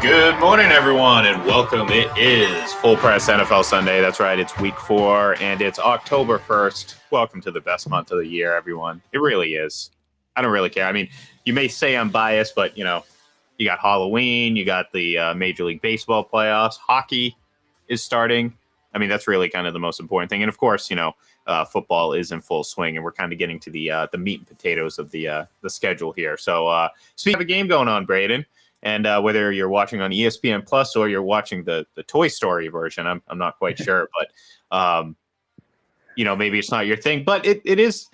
Good morning, everyone, and welcome. It is Full Press NFL Sunday. That's right, it's week 4, and it's October 1st. Welcome to the best month of the year, everyone. It really is. I don't really care. I mean, you may say I'm biased, but, you got Halloween, you got the Major League Baseball playoffs, hockey is starting. I mean, that's really kind of the most important thing. And, of course, football is in full swing, and we're kind of getting to the meat and potatoes of the schedule here. So, speaking of a game going on, Braden, and whether you're watching on ESPN Plus or you're watching the Toy Story version, I'm not quite sure, but maybe it's not your thing. But it is.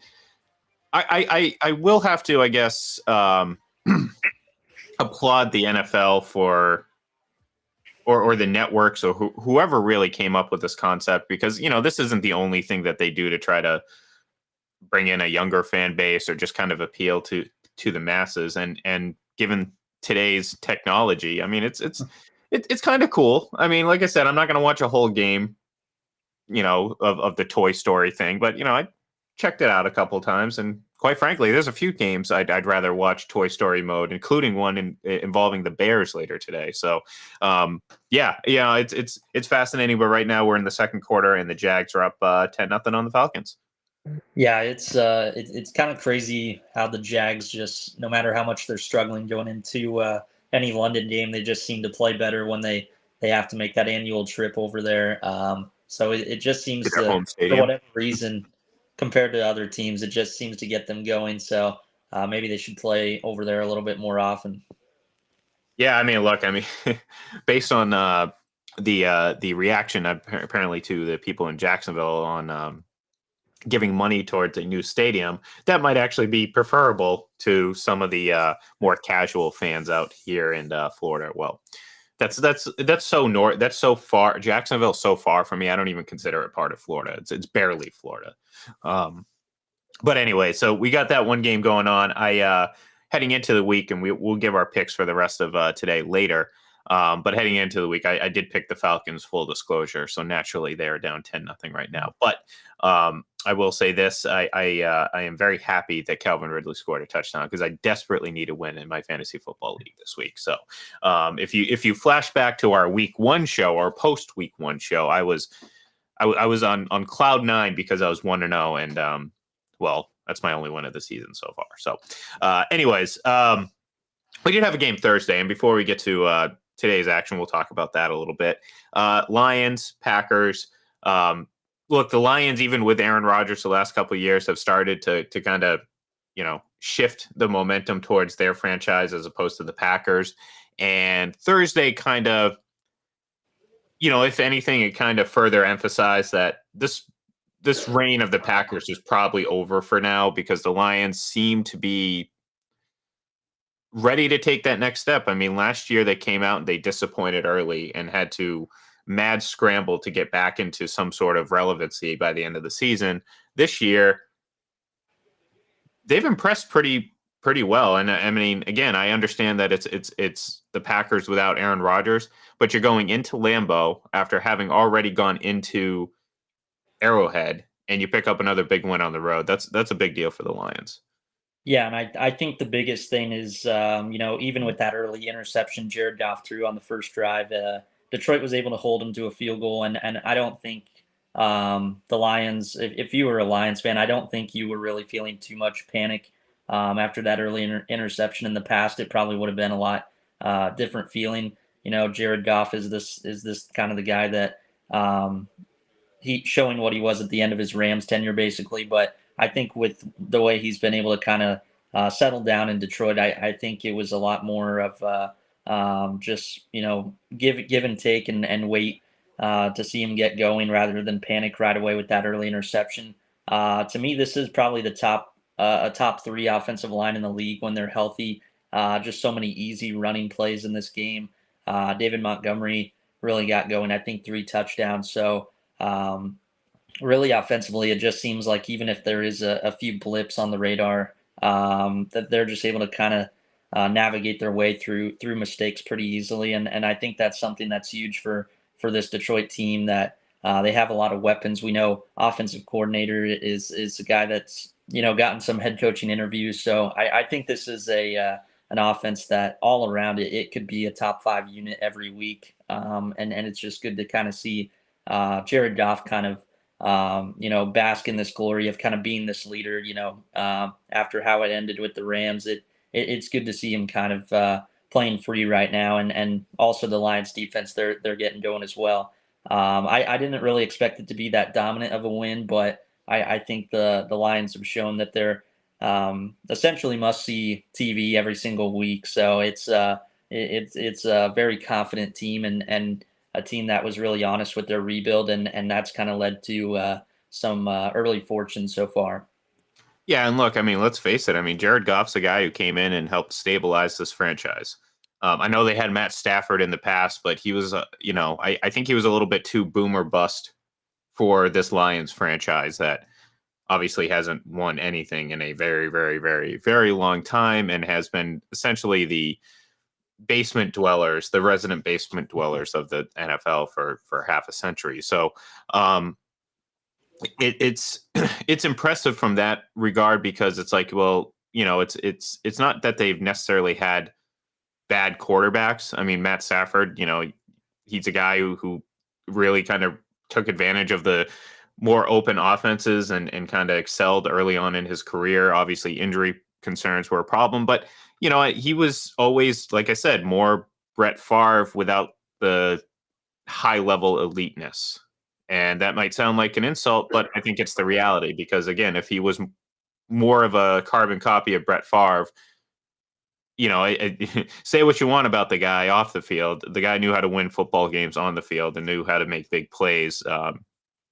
I will have to, I guess, applaud the NFL for or the networks or whoever really came up with this concept, because this isn't the only thing that they do to try to bring in a younger fan base or just kind of appeal to the masses. And given today's technology, I mean, it's kind of cool. I mean, like I said, I'm not going to watch a whole game, of the Toy Story thing, but I checked it out a couple times, and quite frankly, there's a few games I'd rather watch Toy Story mode, including one involving the Bears later today. So, it's fascinating. But right now we're in the second quarter, and the Jags are up 10-0 on the Falcons. Yeah, it's kind of crazy how the Jags, just no matter how much they're struggling going into any London game, they just seem to play better when they have to make that annual trip over there. So it just seems Their to, home for stadium. whatever reason, compared to other teams, it just seems to get them going. So maybe they should play over there a little bit more often. Yeah, I mean, look, based on the reaction apparently to the people in Jacksonville on giving money towards a new stadium, that might actually be preferable to some of the more casual fans out here in Florida. Well, that's so north. That's so far. Jacksonville's so far from me. I don't even consider it part of Florida. It's barely Florida. But anyway, so we got that one game going on. I heading into the week, and we'll give our picks for the rest of today later. But heading into the week, I did pick the Falcons, full disclosure. So naturally, they are down 10-0 right now. But I will say this: I am very happy that Calvin Ridley scored a touchdown, because I desperately need a win in my fantasy football league this week. So if you flash back to our week 1 show or post week 1 show, I was on cloud 9 because I was 1-0, and well, that's my only win of the season so far. So anyways, we did have a game Thursday, and before we get to today's action, we'll talk about that a little bit. Lions, Packers. Look, the Lions, even with Aaron Rodgers the last couple of years, have started to kind of, shift the momentum towards their franchise as opposed to the Packers. And Thursday kind of, if anything, it kind of further emphasized that this reign of the Packers is probably over for now, because the Lions seem to be ready to take that next step. I mean, last year they came out and they disappointed early and had to mad scramble to get back into some sort of relevancy by the end of the season. This year, they've impressed pretty well. And I mean, again, I understand that it's the Packers without Aaron Rodgers, but you're going into Lambeau after having already gone into Arrowhead, and you pick up another big win on the road. That's a big deal for the Lions. Yeah, and I think the biggest thing is, even with that early interception Jared Goff threw on the first drive, Detroit was able to hold him to a field goal. And I don't think the Lions, if you were a Lions fan, I don't think you were really feeling too much panic after that early interception. In the past, it probably would have been a lot different feeling. Jared Goff is this kind of the guy that he showing what he was at the end of his Rams tenure, basically. But I think with the way he's been able to kind of settle down in Detroit, I think it was a lot more of just give and take and wait to see him get going rather than panic right away with that early interception. To me, this is probably the top 3 offensive line in the league when they're healthy. Just so many easy running plays in this game. David Montgomery really got going. I think 3 touchdowns. So. Really offensively, it just seems like even if there is a few blips on the radar, that they're just able to kind of navigate their way through mistakes pretty easily. And I think that's something that's huge for this Detroit team, that they have a lot of weapons. We know offensive coordinator is a guy that's gotten some head coaching interviews. So I think this is a an offense that all around it could be a top 5 unit every week. And it's just good to kind of see Jared Goff kind of bask in this glory of kind of being this leader. After how it ended with the Rams, it's good to see him kind of playing free right now, and also the Lions defense they're getting going as well. I didn't really expect it to be that dominant of a win, but I think the Lions have shown that they're essentially must see TV every single week. So it's a very confident team, and a team that was really honest with their rebuild, and that's kind of led to some early fortune so far. Yeah, and look, I mean, let's face it. I mean, Jared Goff's a guy who came in and helped stabilize this franchise. I know they had Matt Stafford in the past, but he was, I think he was a little bit too boom or bust for this Lions franchise that obviously hasn't won anything in a very, very, very, very long time and has been essentially the basement dwellers, the resident basement dwellers of the NFL for half a century. So, it's it's impressive from that regard because it's like, well, it's not that they've necessarily had bad quarterbacks. I mean, Matt Stafford, he's a guy who really kind of took advantage of the more open offenses and kind of excelled early on in his career. Obviously, injury concerns were a problem, but he was always, like I said, more Brett Favre without the high level eliteness. And that might sound like an insult, but I think it's the reality because, again, if he was more of a carbon copy of Brett Favre, say what you want about the guy off the field. The guy knew how to win football games on the field and knew how to make big plays.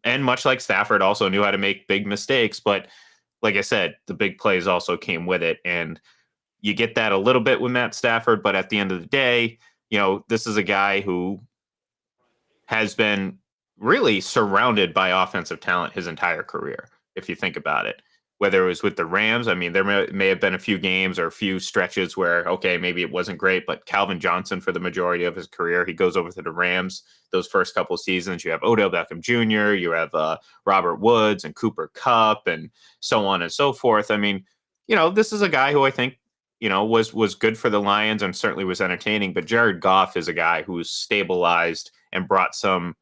And much like Stafford, also knew how to make big mistakes. But like I said, the big plays also came with it. And you get that a little bit with Matt Stafford. But at the end of the day, this is a guy who has been really surrounded by offensive talent his entire career, if you think about it. Whether it was with the Rams, I mean, there may have been a few games or a few stretches where, okay, maybe it wasn't great, but Calvin Johnson, for the majority of his career, he goes over to the Rams. Those first couple of seasons, you have Odell Beckham Jr., you have Robert Woods and Cooper Kupp, and so on and so forth. I mean, this is a guy who I think, was good for the Lions and certainly was entertaining. But Jared Goff is a guy who's stabilized and brought some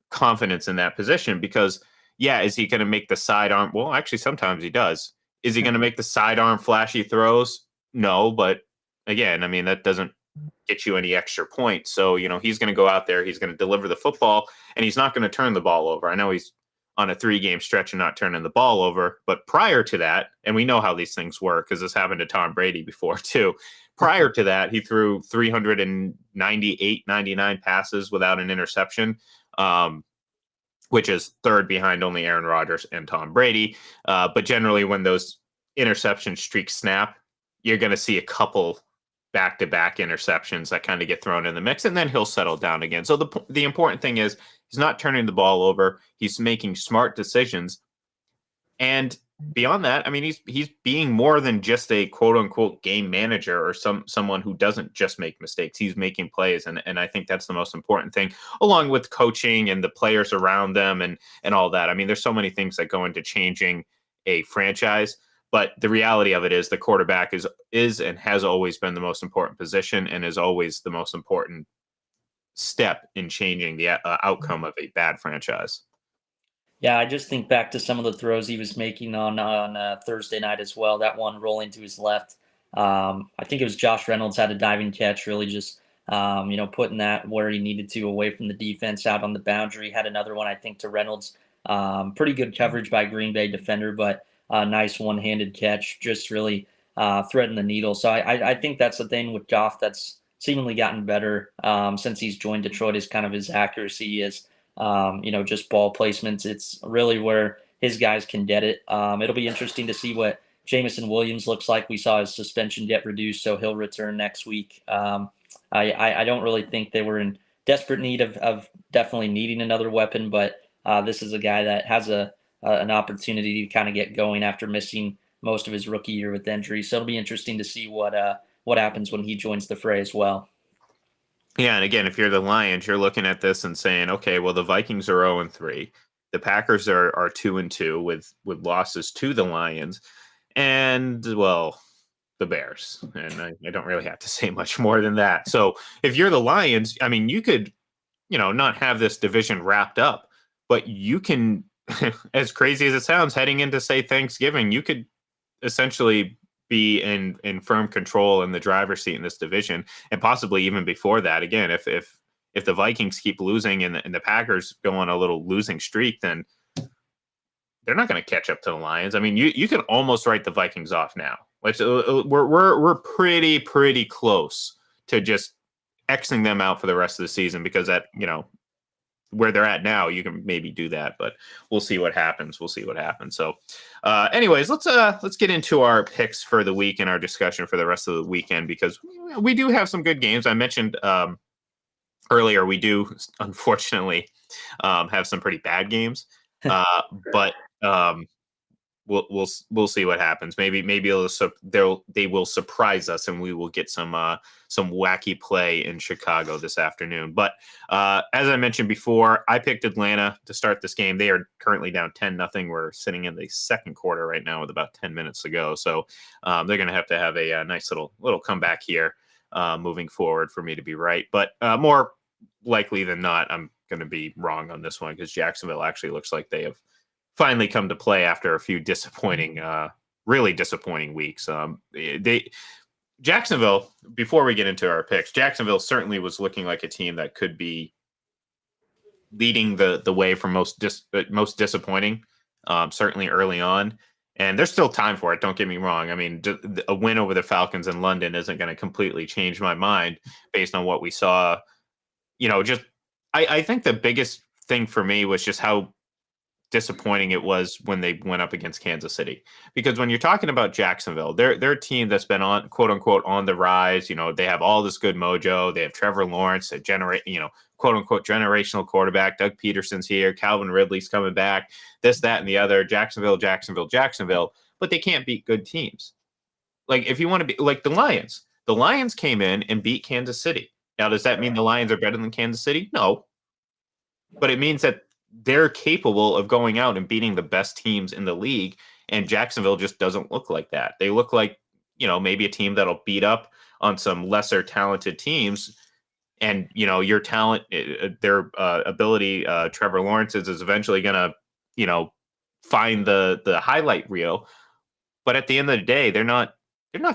confidence in that position because yeah, is he going to make the sidearm? Well, actually, sometimes he does. Is he going to make the sidearm flashy throws? No, but again, I mean, that doesn't get you any extra points. So, he's going to go out there, he's going to deliver the football, and he's not going to turn the ball over. I know he's on a 3-game stretch and not turning the ball over, but prior to that, and we know how these things work because this happened to Tom Brady before too. Prior to that, he threw 398, 99 passes without an interception. Which is third behind only Aaron Rodgers and Tom Brady. But generally, when those interception streaks snap, you're going to see a couple back-to-back interceptions that kind of get thrown in the mix, and then he'll settle down again. So the important thing is he's not turning the ball over. He's making smart decisions. And beyond that, I mean, he's being more than just a quote unquote game manager or someone who doesn't just make mistakes. He's making plays, and I think that's the most important thing, along with coaching and the players around them and all that. I mean, there's so many things that go into changing a franchise, but the reality of it is the quarterback is and has always been the most important position and is always the most important step in changing the outcome of a bad franchise. Yeah, I just think back to some of the throws he was making on Thursday night as well. That one rolling to his left. I think it was Josh Reynolds had a diving catch, really just putting that where he needed to, away from the defense, out on the boundary. Had another one, I think, to Reynolds. Pretty good coverage by Green Bay defender, but nice one-handed catch, just really threading the needle. So I think that's the thing with Goff that's seemingly gotten better since he's joined Detroit. Is kind of his accuracy is just ball placements. It's really where his guys can get it. It'll be interesting to see what Jamison Williams looks like. We saw his suspension get reduced, so he'll return next week. I don't really think they were in desperate need of definitely needing another weapon, but this is a guy that has an opportunity to kind of get going after missing most of his rookie year with injury. So it'll be interesting to see what happens when he joins the fray as well. Yeah, and again, if you're the Lions, you're looking at this and saying, okay, well, the Vikings are 0-3. The Packers are 2-2 with losses to the Lions. And well, the Bears, and I don't really have to say much more than that. So if you're the Lions, I mean, you could, not have this division wrapped up, but you can, as crazy as it sounds, heading into say Thanksgiving, you could essentially be in firm control in the driver's seat in this division, and possibly even before that. Again, if the Vikings keep losing and the Packers go on a little losing streak, then they're not going to catch up to the Lions. I mean, you can almost write the Vikings off now. Like we're pretty close to just Xing them out for the rest of the season, because that where they're at now, you can maybe do that, but we'll see what happens. We'll see what happens. So, anyways, let's get into our picks for the week and our discussion for the rest of the weekend, because we do have some good games. I mentioned earlier we do unfortunately have some pretty bad games, but we'll see what happens. Maybe they will surprise us, and we will get some wacky play in Chicago this afternoon. But as I mentioned before, I picked Atlanta to start this game. They are currently down 10-0. We're sitting in the second quarter right now with about 10 minutes to go. So they're going to have a nice little comeback here moving forward for me to be right. But more likely than not, I'm going to be wrong on this one, because Jacksonville actually looks like they have finally come to play after a few disappointing, really disappointing weeks. Jacksonville, before we get into our picks, Jacksonville certainly was looking like a team that could be leading the way for most disappointing, certainly early on. And there's still time for it. Don't get me wrong. I mean, a win over the Falcons in London isn't going to completely change my mind based on what we saw. I think the biggest thing for me was just how disappointing it was when they went up against Kansas City. Because when you're talking about Jacksonville, they're a team that's been on, quote unquote, on the rise. They have all this good mojo. They have Trevor Lawrence, a quote unquote generational quarterback. Doug Peterson's here. Calvin Ridley's coming back. This, that, and the other. Jacksonville. But they can't beat good teams. Like, if you want to be like the Lions came in and beat Kansas City. Now, does that mean the Lions are better than Kansas City? No. But it means that they're capable of going out and beating the best teams in the league, and Jacksonville just doesn't look like that. They look like, maybe a team that'll beat up on some lesser talented teams, and your talent, their ability, Trevor Lawrence is eventually gonna, find the highlight reel. But at the end of the day, they're not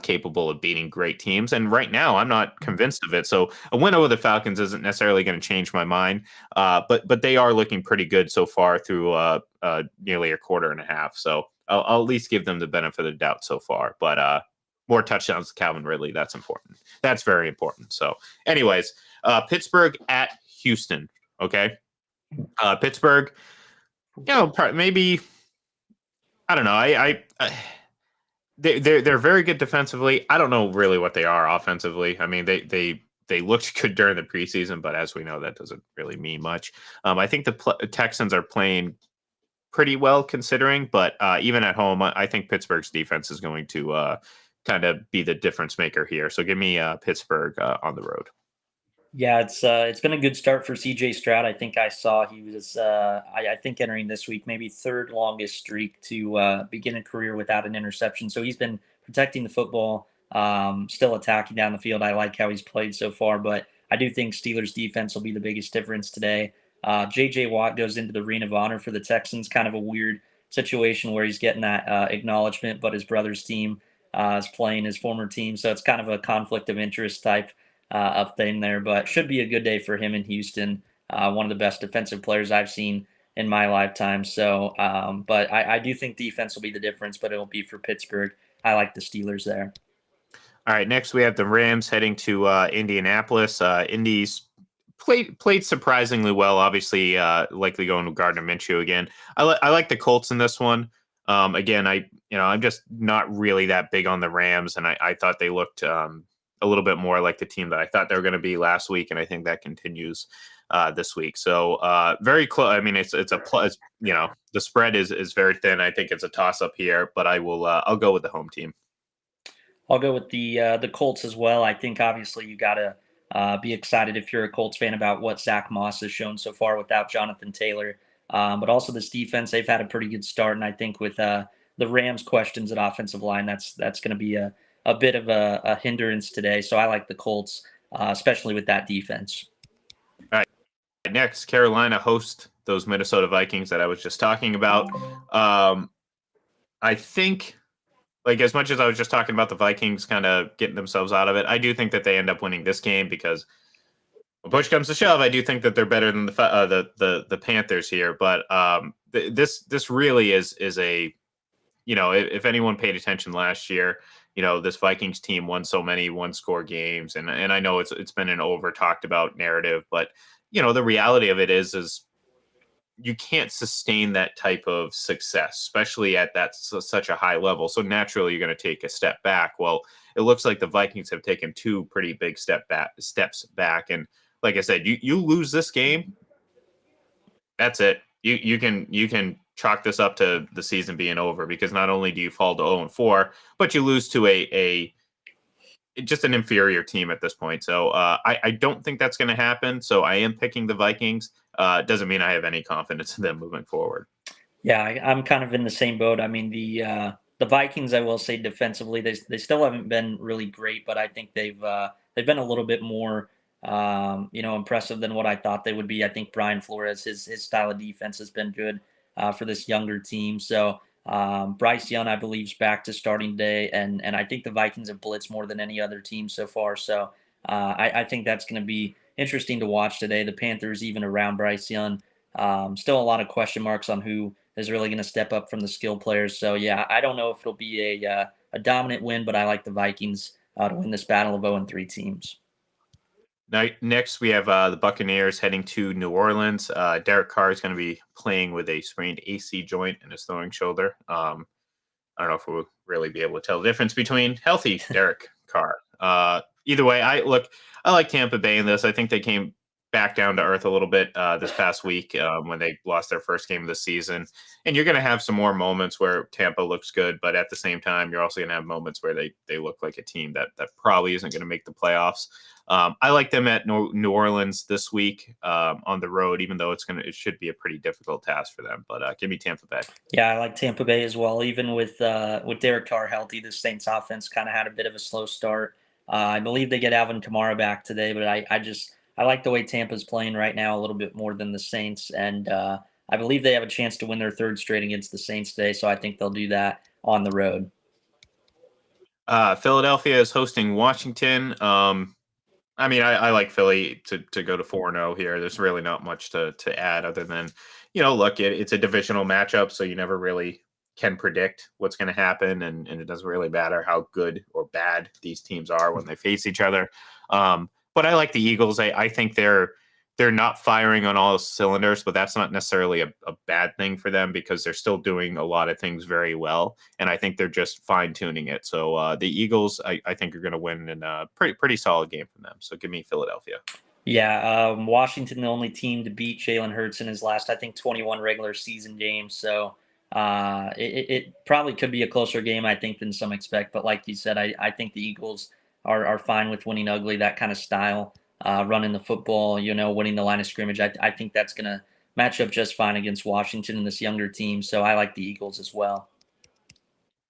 capable of beating great teams. And right now, I'm not convinced of it. So a win over the Falcons isn't necessarily going to change my mind. But they are looking pretty good so far through nearly a quarter and a half. So I'll at least give them the benefit of the doubt so far. But more touchdowns to Calvin Ridley. That's important. That's very important. So anyways, Pittsburgh at Houston. Okay. Pittsburgh, maybe, I don't know. They're very good defensively. I don't know really what they are offensively. I mean, they looked good during the preseason, but as we know, that doesn't really mean much. I think the Texans are playing pretty well considering, but even at home, I think Pittsburgh's defense is going to kind of be the difference maker here. So give me Pittsburgh on the road. Yeah, it's been a good start for CJ Stroud. I think I saw he was I think entering this week maybe third longest streak to begin a career without an interception. So he's been protecting the football, still attacking down the field. I like how he's played so far, but I do think Steelers defense will be the biggest difference today. J.J. Watt goes into the Ring of Honor for the Texans. Kind of a weird situation where he's getting that acknowledgement, but his brother's team is playing his former team, so it's kind of a conflict of interest type of thing there. But should be a good day for him in Houston. One of the best defensive players I've seen in my lifetime. So, but I do think defense will be the difference, but it'll be for Pittsburgh. I like the Steelers there. All right, next we have the Rams heading to Indianapolis. Indy's played surprisingly well. Obviously, likely going to Gardner Minshew again. I like the Colts in this one. Again, I'm just not really that big on the Rams, and I thought they looked a little bit more like the team that I thought they were going to be last week, and I think that continues this week. So very close. I mean, it's a plus. The spread is very thin. I think it's a toss up here, but I'll go with the home team. I'll go with the Colts as well. I think obviously you got to be excited if you're a Colts fan about what Zach Moss has shown so far without Jonathan Taylor. But also this defense, they've had a pretty good start, and I think with the Rams' questions at offensive line, that's going to be a a bit of a hindrance today. So I like the Colts, especially with that defense. All right, next, Carolina host those Minnesota Vikings that I was just talking about. I think, like, as much as I was just talking about the Vikings kind of getting themselves out of it, I do think that they end up winning this game because when push comes to shove, I do think that they're better than the Panthers here. But this really is a, if anyone paid attention last year, this Vikings team won so many one score games, and I know it's been an over talked about narrative, but the reality of it is you can't sustain that type of success, especially at such a high level. So naturally, you're going to take a step back. Well, it looks like the Vikings have taken two pretty big steps back, and like I said, you lose this game, that's it. You can chalk this up to the season being over because not only do you fall to 0-4, but you lose to a just an inferior team at this point. So I don't think that's going to happen. So I am picking the Vikings. Doesn't mean I have any confidence in them moving forward. Yeah, I'm kind of in the same boat. I mean, the Vikings, I will say defensively, they still haven't been really great, but I think they've been a little bit more impressive than what I thought they would be. I think Brian Flores, his style of defense has been good for this younger team. So Bryce Young, I believe, is back to starting today, and I think the Vikings have blitzed more than any other team so far. So I think that's going to be interesting to watch today. The Panthers, even around Bryce Young, still a lot of question marks on who is really going to step up from the skill players. So yeah, I don't know if it'll be a dominant win, but I like the Vikings to win this battle of 0-3 teams. Now, next we have the Buccaneers heading to New Orleans. Derek Carr is going to be playing with a sprained AC joint in his throwing shoulder. I don't know if we'll really be able to tell the difference between healthy Derek Carr. Either way, I like Tampa Bay in this. I think they came back down to earth a little bit this past week when they lost their first game of the season. And you're going to have some more moments where Tampa looks good, but at the same time, you're also going to have moments where they look like a team that probably isn't going to make the playoffs. I like them at New Orleans this week on the road, even though it should be a pretty difficult task for them. But give me Tampa Bay. Yeah, I like Tampa Bay as well. Even with Derek Carr healthy, the Saints offense kind of had a bit of a slow start. I believe they get Alvin Kamara back today, but I like the way Tampa's playing right now a little bit more than the Saints, and I believe they have a chance to win their third straight against the Saints today. So I think they'll do that on the road. Philadelphia is hosting Washington. I mean, I like Philly to go to 4-0 here. There's really not much to add other than, look, it's a divisional matchup, so you never really can predict what's going to happen, and it doesn't really matter how good or bad these teams are when they face each other. But I like the Eagles. I think they're not firing on all cylinders, but that's not necessarily a bad thing for them because they're still doing a lot of things very well, and I think they're just fine tuning it. So the Eagles, I think, are going to win in a pretty solid game from them. So give me Philadelphia. Yeah, Washington, the only team to beat Jalen Hurts in his last, I think, 21 regular season games. So it probably could be a closer game, I think, than some expect. But like you said, I think the Eagles are fine with winning ugly, that kind of style, running the football, winning the line of scrimmage. I think that's going to match up just fine against Washington and this younger team. So I like the Eagles as well.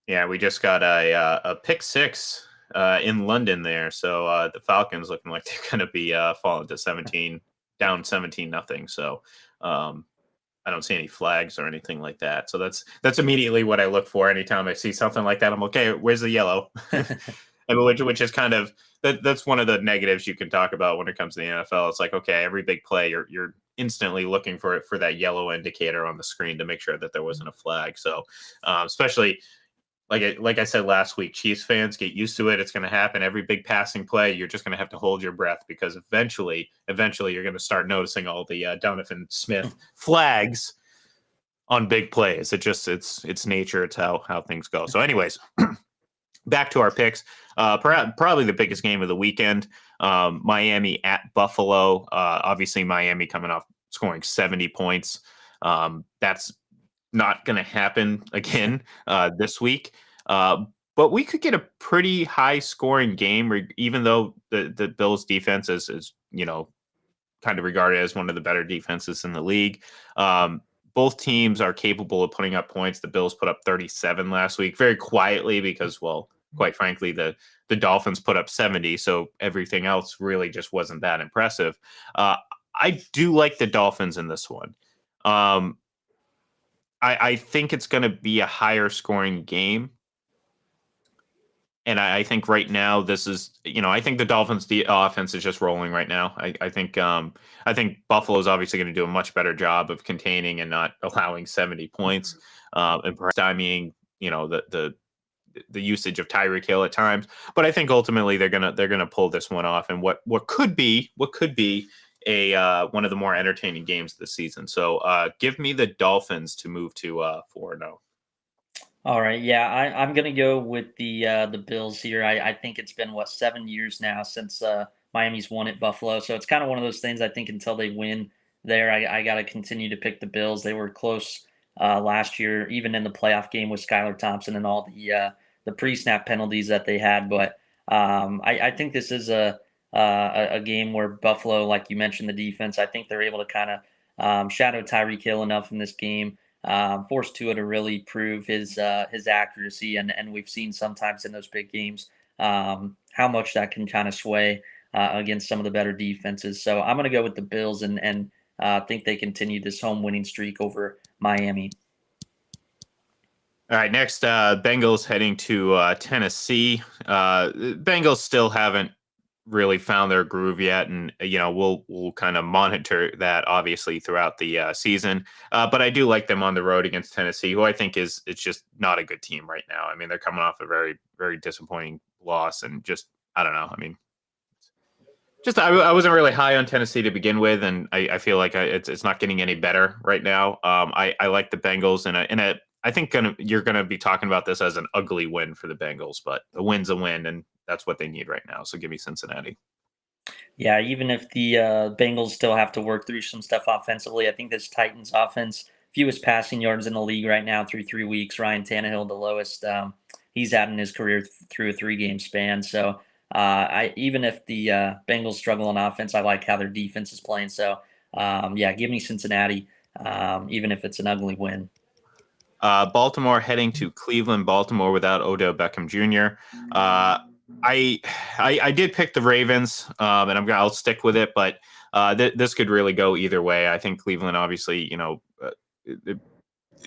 Yeah, we just got a pick six in London there. So the Falcons looking like they're going to be falling to 17 down 17-0. So I don't see any flags or anything like that. So that's immediately what I look for anytime I see something like that. I'm okay. Where's the yellow? which is kind of that's one of the negatives you can talk about when it comes to the NFL. It's like, okay, every big play you're instantly looking for that yellow indicator on the screen to make sure that there wasn't a flag. So especially like I said last week, Chiefs fans, get used to it. It's going to happen. Every big passing play, you're just going to have to hold your breath because eventually, you're going to start noticing all the Donovan Smith flags on big plays. It's nature. It's how things go. So, anyways, back to our picks. Probably the biggest game of the weekend. Miami at Buffalo. Obviously, Miami coming off scoring 70 points. That's not going to happen again this week. But we could get a pretty high scoring game, even though the Bills defense is kind of regarded as one of the better defenses in the league. Both teams are capable of putting up points. The Bills put up 37 last week, very quietly because, well, quite frankly, the Dolphins put up 70, so everything else really just wasn't that impressive. Uh, I do like the Dolphins in this one. Um, I think it's going to be a higher scoring game. And I think right now this is, I think the Dolphins' offense is just rolling right now. I think Buffalo is obviously going to do a much better job of containing and not allowing 70 points, and perhaps stymieing, the usage of Tyreek Hill at times. But I think ultimately they're gonna pull this one off, and what could be a one of the more entertaining games this season. So give me the Dolphins to move to 4-0. All right, yeah, I'm gonna go with the Bills here. I think it's been what 7 years now since Miami's won at Buffalo, so it's kind of one of those things. I think until they win there, I got to continue to pick the Bills. They were close last year, even in the playoff game with Skylar Thompson and all the pre-snap penalties that they had. But I think this is a game where Buffalo, like you mentioned, the defense. I think they're able to kind of shadow Tyreek Hill enough in this game, forced Tua to really prove his accuracy, and we've seen sometimes in those big games how much that can kind of sway against some of the better defenses. So I'm going to go with the Bills and think they continue this home winning streak over Miami. All right, next, Bengals heading to Tennessee. Bengals still haven't really found their groove yet, and we'll kind of monitor that obviously throughout the season. But I do like them on the road against Tennessee, who I think it's just not a good team right now. I mean, they're coming off a very very disappointing loss, and just I don't know. I mean, just I wasn't really high on Tennessee to begin with, and I feel like it's not getting any better right now. I like the Bengals, and I think you're gonna be talking about this as an ugly win for the Bengals, but a win's a win, and that's what they need right now. So give me Cincinnati. Yeah, even if the Bengals still have to work through some stuff offensively, I think this Titans offense, fewest passing yards in the league right now through 3 weeks. Ryan Tannehill, the lowest he's had in his career through a 3 game span. So I even if the Bengals struggle on offense, I like how their defense is playing. So yeah, give me Cincinnati, even if it's an ugly win. Baltimore heading to Cleveland. Baltimore without Odell Beckham Jr. Uh, I, I did pick the Ravens, and I'll stick with it. But this could really go either way. I think Cleveland, obviously,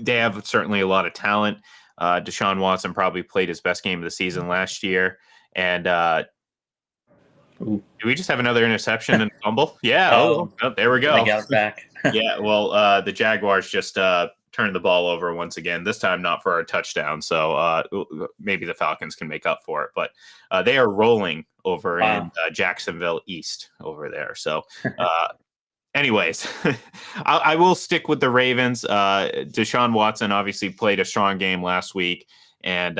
they have certainly a lot of talent. Deshaun Watson probably played his best game of the season last year, and Ooh. do we just have another interception and fumble? Yeah. Oh, Oh, there we I go. got it back. Yeah, well, the Jaguars just turned the ball over once again. This time, not for a touchdown. So maybe the Falcons can make up for it. But they are rolling over in Wow. Jacksonville East over there. So, anyways, I will stick with the Ravens. Deshaun Watson obviously played a strong game last week, and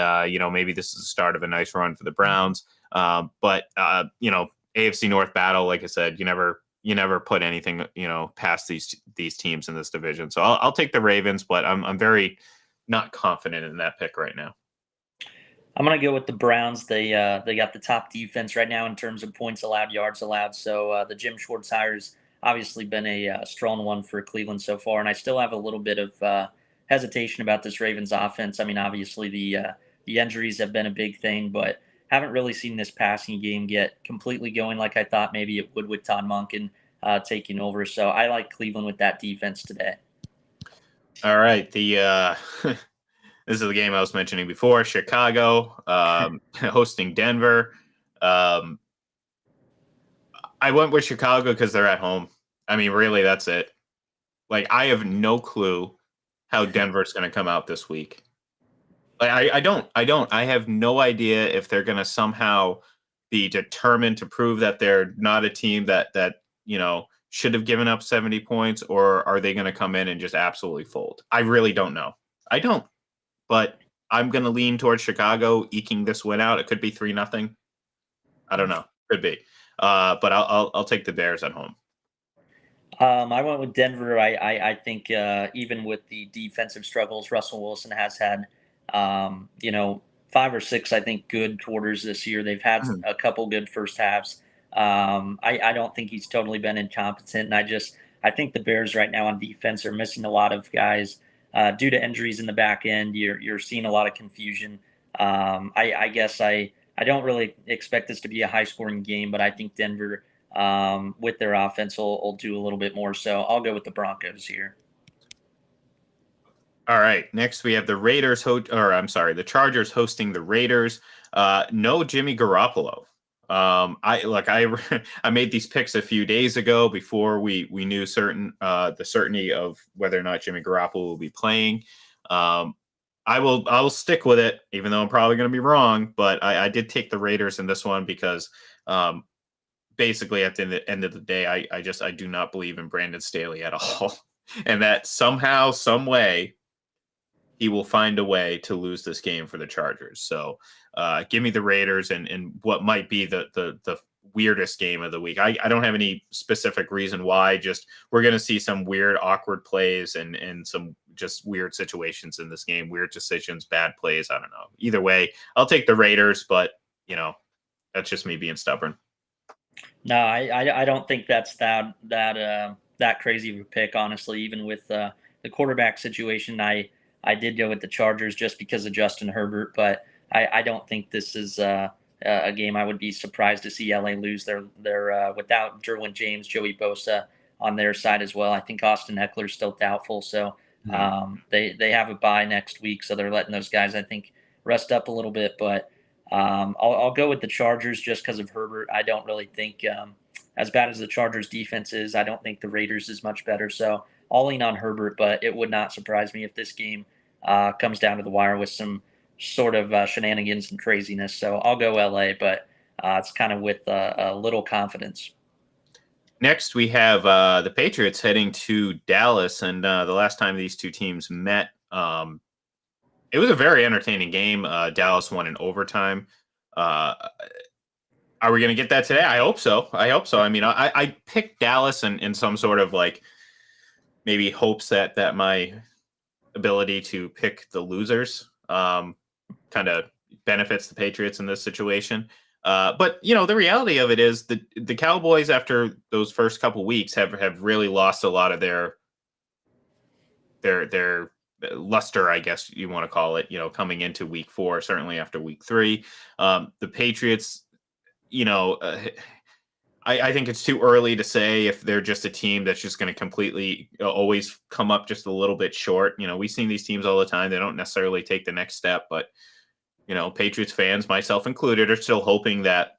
maybe this is the start of a nice run for the Browns. But AFC North battle, like I said, you never put anything past these teams in this division. So I'll take the Ravens, but I'm very not confident in that pick right now. I'm gonna go with the Browns. They got the top defense right now in terms of points allowed, yards allowed. So the Jim Schwartz hire's obviously been a strong one for Cleveland so far, and I still have a little bit of hesitation about this Ravens offense. I mean, obviously the injuries have been a big thing, but haven't really seen this passing game get completely going like I thought maybe it would with Todd Monken taking over. So I like Cleveland with that defense today. All right, the this is the game I was mentioning before. Chicago hosting Denver. Um, I went with Chicago because they're at home. I mean, really, that's it. Like, I have no clue how Denver's going to come out this week. Like, I have no idea if they're going to somehow be determined to prove that they're not a team that should have given up 70 points, or are they going to come in and just absolutely fold? I really don't know. I don't, but I'm going to lean towards Chicago eking this win out. It could be 3-0. I don't know. Could be. But I'll take the Bears at home. I went with Denver. I think even with the defensive struggles Russell Wilson has had, 5 or 6, I think, good quarters this year. They've had Mhm. a couple good first halves. I don't think he's totally been incompetent, and I think the Bears right now on defense are missing a lot of guys due to injuries in the back end. You're seeing a lot of confusion I guess I don't really expect this to be a high scoring game, but I think Denver, with their offense, will do a little bit more. So I'll go with the Broncos here. All right. Next, we have the the Chargers hosting the Raiders. No Jimmy Garoppolo. I I made these picks a few days ago before we knew the certainty of whether or not Jimmy Garoppolo will be playing. Um, I will stick with it, even though I'm probably going to be wrong. But I did take the Raiders in this one because um, basically at the end of the day, I do not believe in Brandon Staley at all, and that somehow, some way he will find a way to lose this game for the Chargers. So give me the Raiders and what might be the weirdest game of the week. I don't have any specific reason why. Just we're going to see some weird, awkward plays and some just weird situations in this game, weird decisions, bad plays. I don't know. Either way, I'll take the Raiders, but you know that's just me being stubborn. No, I don't think that's that crazy of a pick. Honestly, even with the quarterback situation, I did go with the Chargers just because of Justin Herbert, but I don't think this is a game I would be surprised to see LA lose. Their without Derwin James, Joey Bosa on their side as well. I think Austin Eckler's still doubtful, so Mhm. they have a bye next week, so they're letting those guys I think rest up a little bit, but. I'll go with the Chargers just because of Herbert. I don't really think, as bad as the Chargers defense is, I don't think the Raiders is much better. So I'll lean on Herbert, but it would not surprise me if this game comes down to the wire with some sort of shenanigans and craziness. So I'll go LA, but it's kind of with a little confidence. Next, we have the Patriots heading to Dallas, and the last time these two teams met, it was a very entertaining game. Dallas won in overtime. Uh, are we going to get that today? I hope so. I hope so. I mean, I picked Dallas in some sort of like maybe hopes that my ability to pick the losers kind of benefits the Patriots in this situation. But you know, the reality of it is the Cowboys, after those first couple weeks, have really lost a lot of their luster, I guess you want to call it. You know, coming into week 4, certainly after week 3, the Patriots. You know, I think it's too early to say if they're just a team that's just going to completely always come up just a little bit short. You know, we've seen these teams all the time. They don't necessarily take the next step, but you know, Patriots fans, myself included, are still hoping that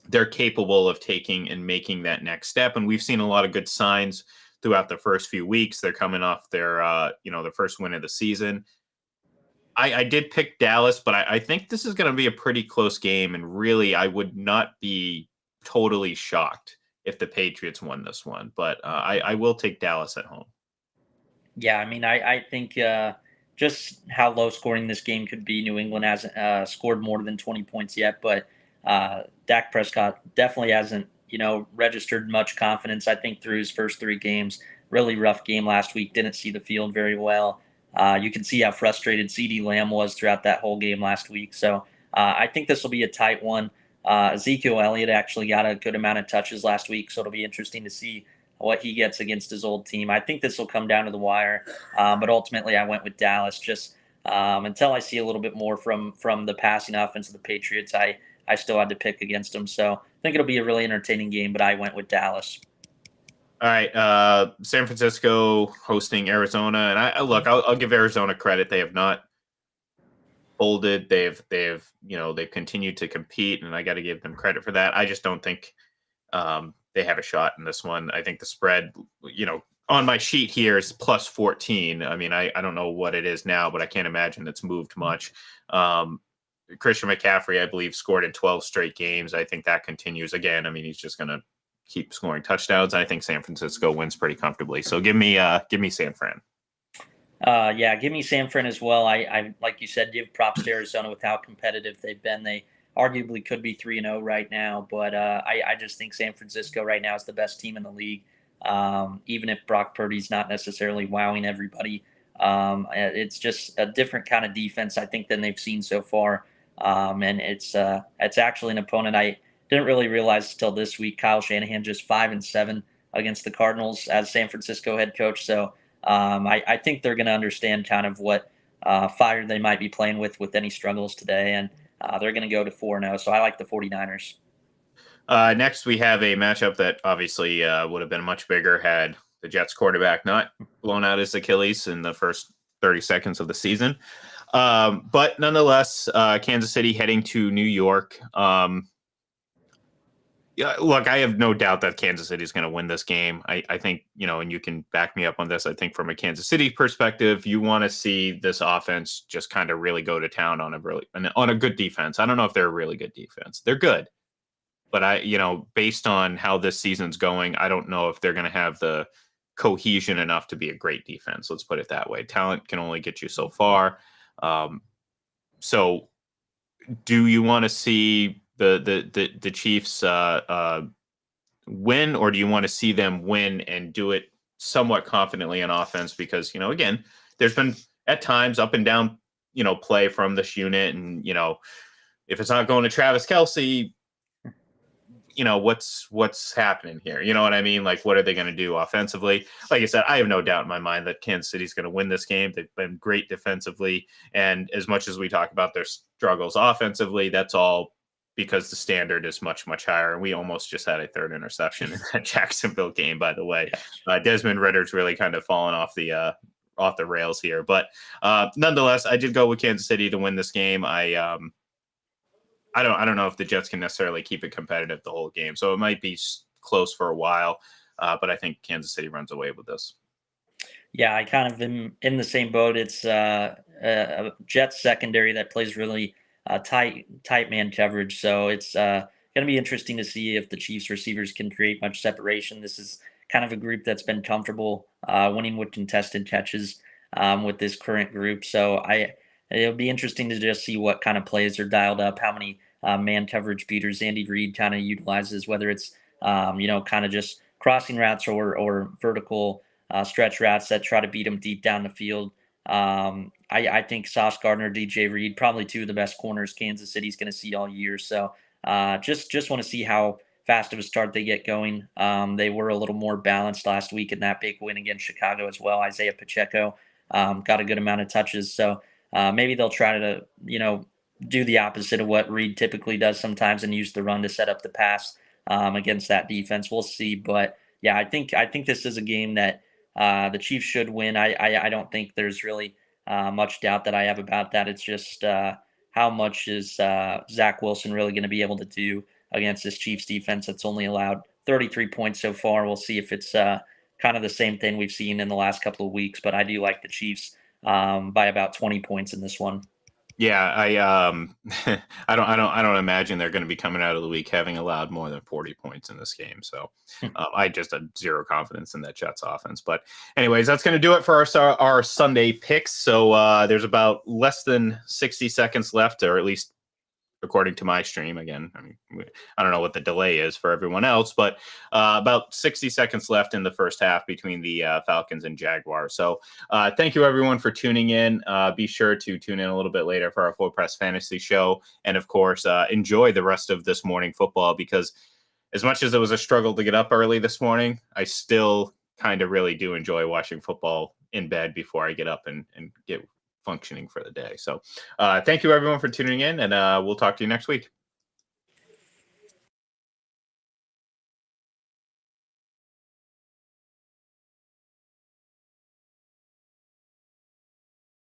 they're capable of taking and making that next step. And we've seen a lot of good signs throughout the first few weeks. They're coming off their first win of the season. I did pick Dallas, but I think this is going to be a pretty close game. And really, I would not be totally shocked if the Patriots won this one. But I will take Dallas at home. Yeah, I mean, I think just how low scoring this game could be. New England hasn't scored more than 20 points yet, but Dak Prescott definitely hasn't, registered much confidence. I think through his first 3 games, really rough game last week. Didn't see the field very well. You can see how frustrated CD Lamb was throughout that whole game last week. So I think this will be a tight one. Ezekiel Elliott actually got a good amount of touches last week, so it'll be interesting to see what he gets against his old team. I think this will come down to the wire, but ultimately I went with Dallas just until I see a little bit more from the passing offense of the Patriots. I still had to pick against them, so I think it'll be a really entertaining game. But I went with Dallas. All right, San Francisco hosting Arizona, and look, I'll give Arizona credit. They have not folded. They've continued to compete, and I got to give them credit for that. I just don't think they have a shot in this one. I think the spread, on my sheet here is plus 14. I mean, I don't know what it is now, but I can't imagine it's moved much. Christian McCaffrey, I believe, scored in 12 straight games. I think that continues again. I mean, he's just going to keep scoring touchdowns. I think San Francisco wins pretty comfortably. So give me San Fran. Yeah, give me San Fran as well. I like you said, give props to Arizona with how competitive they've been. They arguably could be 3-0 right now, but I just think San Francisco right now is the best team in the league. Even if Brock Purdy's not necessarily wowing everybody, it's just a different kind of defense I think than they've seen so far. And it's actually an opponent I didn't really realize until this week. Kyle Shanahan just 5-7 against the Cardinals as San Francisco head coach. So I think they're going to understand kind of what fire they might be playing with any struggles today, and they're going to go to 4-0. So I like the 49ers. Next, we have a matchup that obviously would have been much bigger had the Jets quarterback not blown out his Achilles in the first 30 seconds of the season. But nonetheless, Kansas City heading to New York. Yeah, look, I have no doubt that Kansas City is going to win this game. I think, and you can back me up on this. I think from a Kansas City perspective, you want to see this offense just kind of really go to town on a good defense. I don't know if they're a really good defense. They're good, but based on how this season's going, I don't know if they're going to have the cohesion enough to be a great defense. Let's put it that way. Talent can only get you so far. So do you want to see the Chiefs win, or do you want to see them win and do it somewhat confidently in offense? Because again, there's been at times up and down play from this unit, and if it's not going to Travis Kelce, what's happening here? You know what I mean? Like, what are they going to do offensively? Like I said, I have no doubt in my mind that Kansas City's going to win this game. They've been great defensively, and as much as we talk about their struggles offensively, that's all because the standard is much, much higher. And we almost just had a third interception in that Jacksonville game, by the way. Desmond Ritter's really kind of fallen off the rails here, but nonetheless, I did go with Kansas City to win this game. I don't know if the Jets can necessarily keep it competitive the whole game, so it might be close for a while. But I think Kansas City runs away with this. Yeah, I kind of am in the same boat. It's a Jets secondary that plays really tight man coverage. So it's going to be interesting to see if the Chiefs receivers can create much separation. This is kind of a group that's been comfortable winning with contested catches with this current group. So it'll be interesting to just see what kind of plays are dialed up, how many man coverage beaters Andy Reid kind of utilizes, whether it's kind of just crossing routes or vertical stretch routes that try to beat them deep down the field. I think Sauce Gardner, DJ Reed, probably two of the best corners Kansas City's going to see all year. So just want to see how fast of a start they get going. They were a little more balanced last week in that big win against Chicago as well. Isaiah Pacheco got a good amount of touches. So maybe they'll try to, do the opposite of what Reed typically does sometimes and use the run to set up the pass against that defense. We'll see. But yeah, I think this is a game that the Chiefs should win. I don't think there's really much doubt that I have about that. It's just how much is Zach Wilson really going to be able to do against this Chiefs defense that's only allowed 33 points so far. We'll see if it's kind of the same thing we've seen in the last couple of weeks. But I do like the Chiefs by about 20 points in this one. Yeah, I don't imagine they're going to be coming out of the week having allowed more than 40 points in this game. So I just have zero confidence in that Jets offense. But anyways, that's going to do it for our Sunday picks. So there's about less than 60 seconds left, or at least according to my stream. Again, I don't know what the delay is for everyone else, but about 60 seconds left in the first half between the Falcons and Jaguars. So thank you, everyone, for tuning in. Be sure to tune in a little bit later for our Full Press Fantasy Show. And, of course, enjoy the rest of this morning football, because as much as it was a struggle to get up early this morning, I still kind of really do enjoy watching football in bed before I get up and get functioning for the day. So thank you, everyone, for tuning in, and we'll talk to you next week.